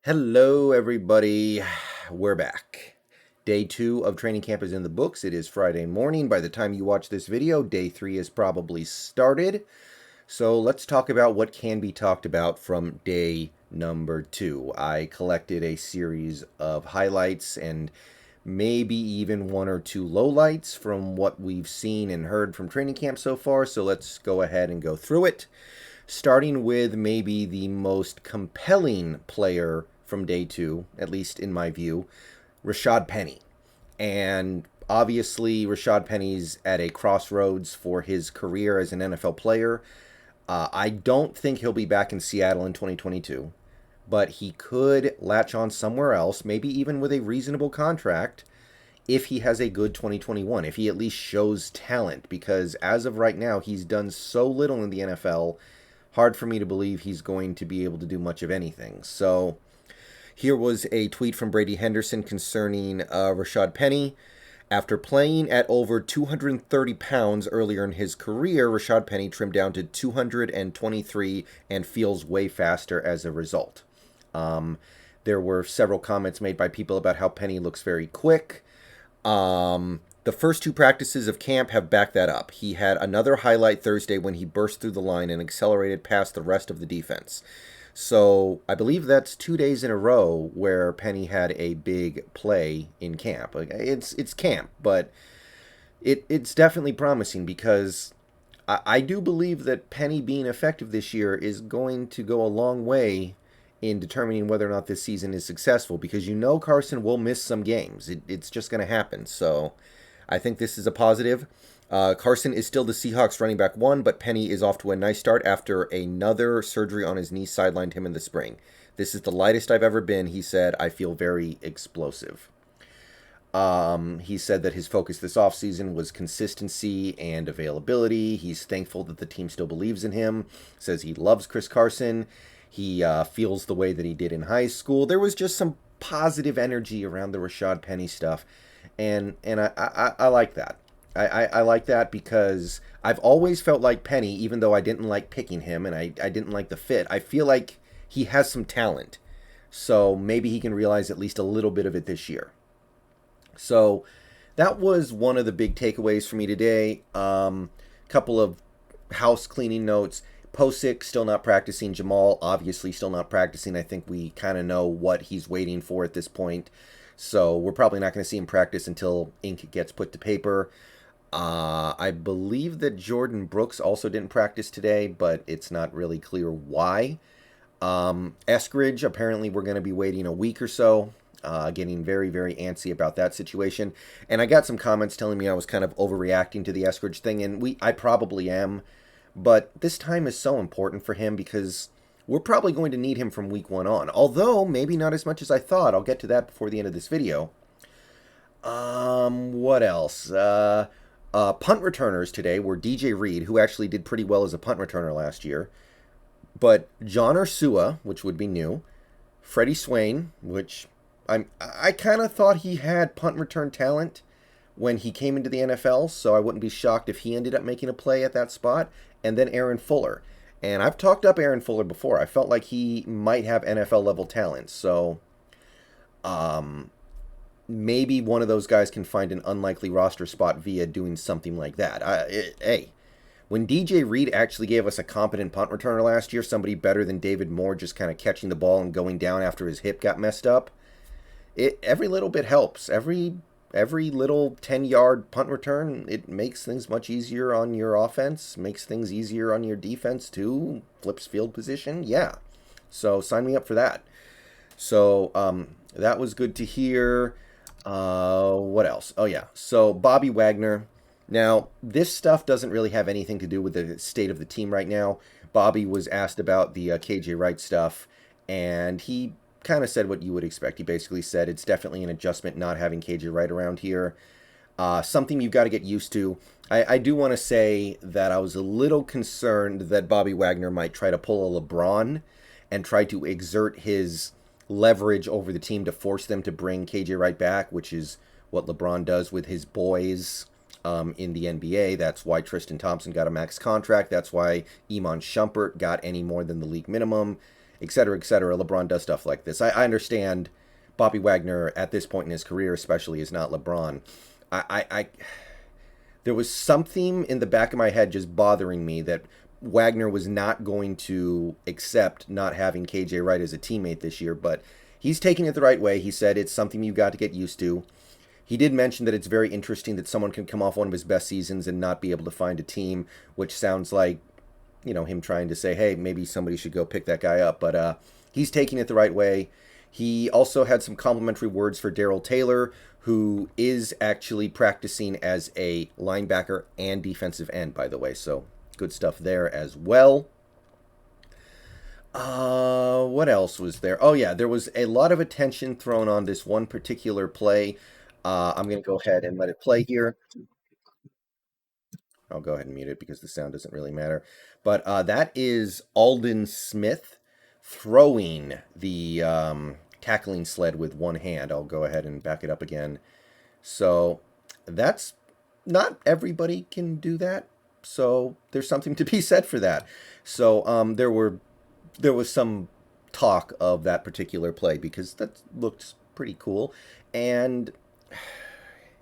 Hello, everybody. We're back. Day 2 of training camp is in the books. It is Friday morning. By the time you watch this video, day 3 is probably started. So let's talk about what can be talked about from day number 2. I collected a series of highlights and maybe even one or two lowlights from what we've seen and heard from training camp so far. So let's go ahead and go through it. Starting with maybe the most compelling player from day 2, at least in my view, Rashad Penny. And obviously, Rashad Penny's at a crossroads for his career as an NFL player. I don't think he'll be back in Seattle in 2022, but he could latch on somewhere else, maybe even with a reasonable contract, if he has a good 2021, if he at least shows talent, because as of right now, he's done so little in the NFL, hard for me to believe he's going to be able to do much of anything. So here was a tweet from Brady Henderson concerning Rashad Penny. After playing at over 230 pounds earlier in his career, Rashad Penny trimmed down to 223 and feels way faster as a result. There were several comments made by people about how Penny looks very quick. The first two practices of camp have backed that up. He had another highlight Thursday when he burst through the line and accelerated past the rest of the defense. So I believe that's 2 days in a row where Penny had a big play in camp. It's camp, but it's definitely promising because I do believe that Penny being effective this year is going to go a long way in determining whether or not this season is successful, because Carson will miss some games. It's just going to happen. So I think this is a positive. Carson is still the Seahawks running back 1, but Penny is off to a nice start after another surgery on his knee sidelined him in the spring. This is the lightest I've ever been, he said. I feel very explosive. He said that his focus this offseason was consistency and availability. He's thankful that the team still believes in him. Says he loves Chris Carson. He feels the way that he did in high school. There was just some positive energy around the Rashad Penny stuff, and I like that. I like that because I've always felt like Penny, even though I didn't like picking him and I didn't like the fit, I feel like he has some talent. So maybe he can realize at least a little bit of it this year. So that was one of the big takeaways for me today. Couple of house cleaning notes. Posick still not practicing. Jamal obviously still not practicing. I think we kind of know what he's waiting for at this point. So we're probably not going to see him practice until ink gets put to paper. I believe that Jordan Brooks also didn't practice today, but it's not really clear why. Eskridge, apparently we're going to be waiting a week or so. Getting very, very antsy about that situation. And I got some comments telling me I was kind of overreacting to the Eskridge thing, and I probably am. But this time is so important for him because we're probably going to need him from week 1 on. Although, maybe not as much as I thought. I'll get to that before the end of this video. What else? Punt returners today were DJ Reed, who actually did pretty well as a punt returner last year. But John Ursua, which would be new. Freddie Swain, which I kind of thought he had punt return talent when he came into the NFL, so I wouldn't be shocked if he ended up making a play at that spot. And then Aaron Fuller. And I've talked up Aaron Fuller before. I felt like he might have NFL level talent. So maybe one of those guys can find an unlikely roster spot via doing something like that. Hey, when DJ Reed actually gave us a competent punt returner last year, somebody better than David Moore just kind of catching the ball and going down after his hip got messed up, every little bit helps. Every little 10-yard punt return, it makes things much easier on your offense, makes things easier on your defense too, flips field position. Yeah. So sign me up for that. So that was good to hear. What else? Oh, yeah. So Bobby Wagner. Now, this stuff doesn't really have anything to do with the state of the team right now. Bobby was asked about the KJ Wright stuff, and he kind of said what you would expect. He basically said it's definitely an adjustment not having KJ Wright around here. Something you've got to get used to. I do want to say that I was a little concerned that Bobby Wagner might try to pull a LeBron and try to exert his leverage over the team to force them to bring KJ Wright back, which is what LeBron does with his boys in the NBA. That's why Tristan Thompson got a max contract. That's why Iman Shumpert got any more than the league minimum, et cetera, et cetera. LeBron does stuff like this. I understand Bobby Wagner at this point in his career, especially, is not LeBron. I there was something in the back of my head just bothering me that Wagner was not going to accept not having KJ Wright as a teammate this year, but he's taking it the right way. He said it's something you've got to get used to. He did mention that it's very interesting that someone can come off one of his best seasons and not be able to find a team, which sounds like, him trying to say, hey, maybe somebody should go pick that guy up. But he's taking it the right way. He also had some complimentary words for Darrell Taylor, who is actually practicing as a linebacker and defensive end, by the way. So good stuff there as well. What else was there? Oh, yeah, there was a lot of attention thrown on this one particular play. I'm going to go ahead and let it play here. I'll go ahead and mute it because the sound doesn't really matter. But that is Aldon Smith throwing the tackling sled with one hand. I'll go ahead and back it up again. So that's not everybody can do that. So there's something to be said for that. So there was some talk of that particular play because that looked pretty cool. And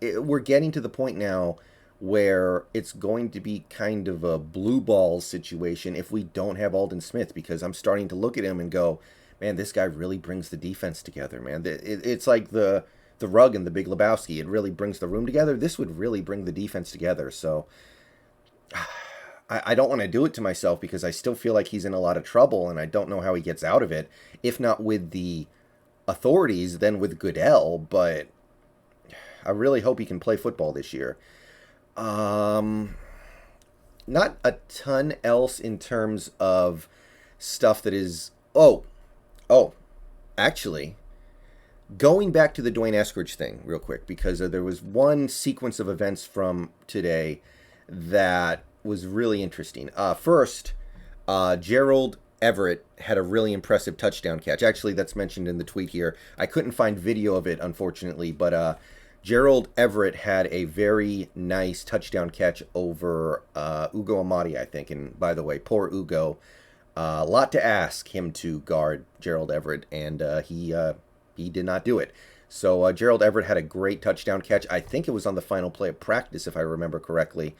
we're getting to the point now where it's going to be kind of a blue ball situation if we don't have Aldon Smith, because I'm starting to look at him and go, man, this guy really brings the defense together, man. It's like the rug in The Big Lebowski. It really brings the room together. This would really bring the defense together. So I don't want to do it to myself because I still feel like he's in a lot of trouble and I don't know how he gets out of it. If not with the authorities, then with Goodell. But I really hope he can play football this year. Not a ton else in terms of stuff that is... Oh, actually, going back to the Dwayne Eskridge thing real quick, because there was one sequence of events from today that was really interesting. First, Gerald Everett had a really impressive touchdown catch. Actually, that's mentioned in the tweet here. I couldn't find video of it, unfortunately, but Gerald Everett had a very nice touchdown catch over Ugo Amadi, I think. And by the way, poor Ugo. A lot to ask him to guard Gerald Everett, and he did not do it. So Gerald Everett had a great touchdown catch. I think it was on the final play of practice, if I remember correctly.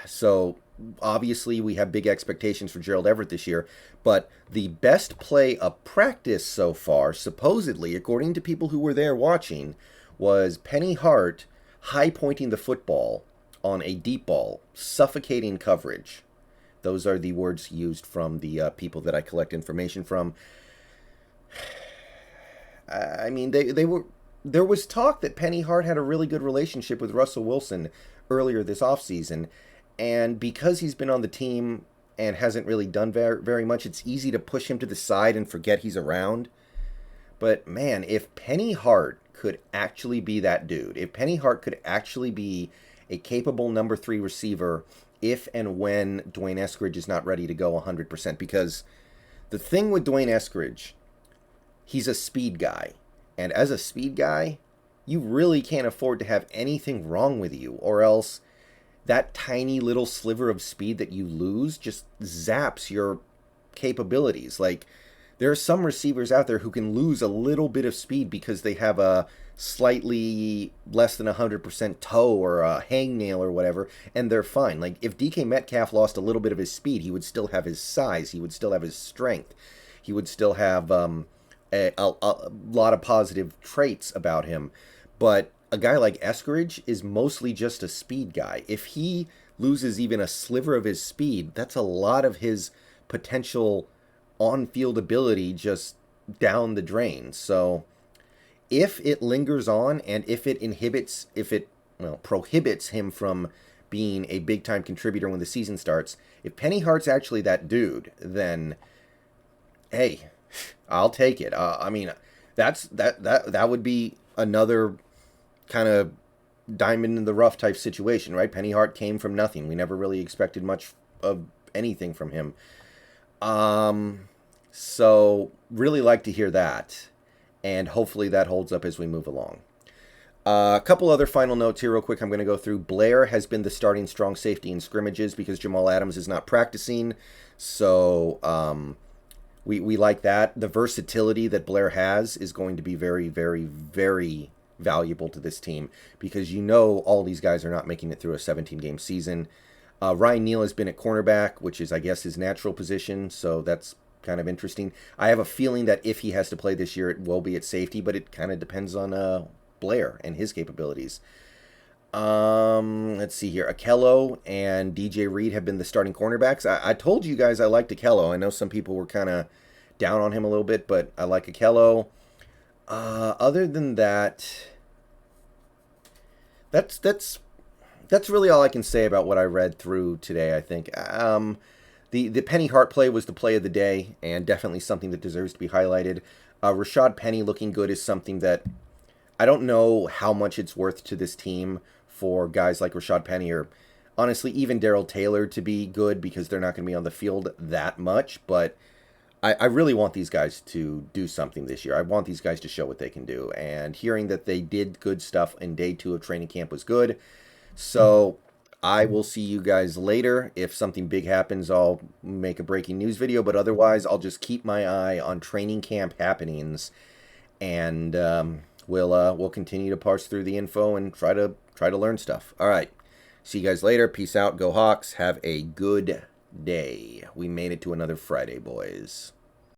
So obviously we have big expectations for Gerald Everett this year, but the best play of practice so far, supposedly, according to people who were there watching, was Penny Hart high-pointing the football on a deep ball, suffocating coverage. Those are the words used from the people that I collect information from. I mean, they were... There was talk that Penny Hart had a really good relationship with Russell Wilson earlier this offseason, and because he's been on the team and hasn't really done very much, it's easy to push him to the side and forget he's around. But man, if Penny Hart could actually be that dude, if Penny Hart could actually be a capable number 3 receiver if and when Dwayne Eskridge is not ready to go 100%, because the thing with Dwayne Eskridge, he's a speed guy. And as a speed guy, you really can't afford to have anything wrong with you, or else that tiny little sliver of speed that you lose just zaps your capabilities. Like, there are some receivers out there who can lose a little bit of speed because they have a slightly less than 100% toe or a hangnail or whatever, and they're fine. Like, if DK Metcalf lost a little bit of his speed, he would still have his size, he would still have his strength, he would still have a lot of positive traits about him. But a guy like Eskridge is mostly just a speed guy. If he loses even a sliver of his speed, that's a lot of his potential on-field ability just down the drain. So if it lingers on and if it prohibits him from being a big-time contributor when the season starts, if Penny Hart's actually that dude, then hey, I'll take it. I mean, that would be another kind of diamond in the rough type situation, right? Penny Hart came from nothing. We never really expected much of anything from him. So really like to hear that, and hopefully that holds up as we move along. A couple other final notes here, real quick. I'm going to go through. Blair has been the starting strong safety in scrimmages because Jamal Adams is not practicing. So we like that. The versatility that Blair has is going to be very, very, very valuable to this team because all these guys are not making it through a 17-game season. Ryan Neal has been at cornerback, which is, I guess, his natural position. So that's kind of interesting. I have a feeling that if he has to play this year, it will be at safety, but it kind of depends on Blair and his capabilities. Let's see here. Akello and DJ Reed have been the starting cornerbacks. I told you guys I liked Akello. I know some people were kind of down on him a little bit, but I like Akello. Other than that, that's really all I can say about what I read through today, I think. The Penny Hart play was the play of the day and definitely something that deserves to be highlighted. Rashad Penny looking good is something that I don't know how much it's worth to this team for guys like Rashad Penny or honestly even Darrell Taylor to be good because they're not going to be on the field that much. But I really want these guys to do something this year. I want these guys to show what they can do. And hearing that they did good stuff in day 2 of training camp was good. So I will see you guys later. If something big happens, I'll make a breaking news video. But otherwise, I'll just keep my eye on training camp happenings. And we'll continue to parse through the info and try to learn stuff. All right. See you guys later. Peace out. Go Hawks. Have a good day. We made it to another Friday, boys.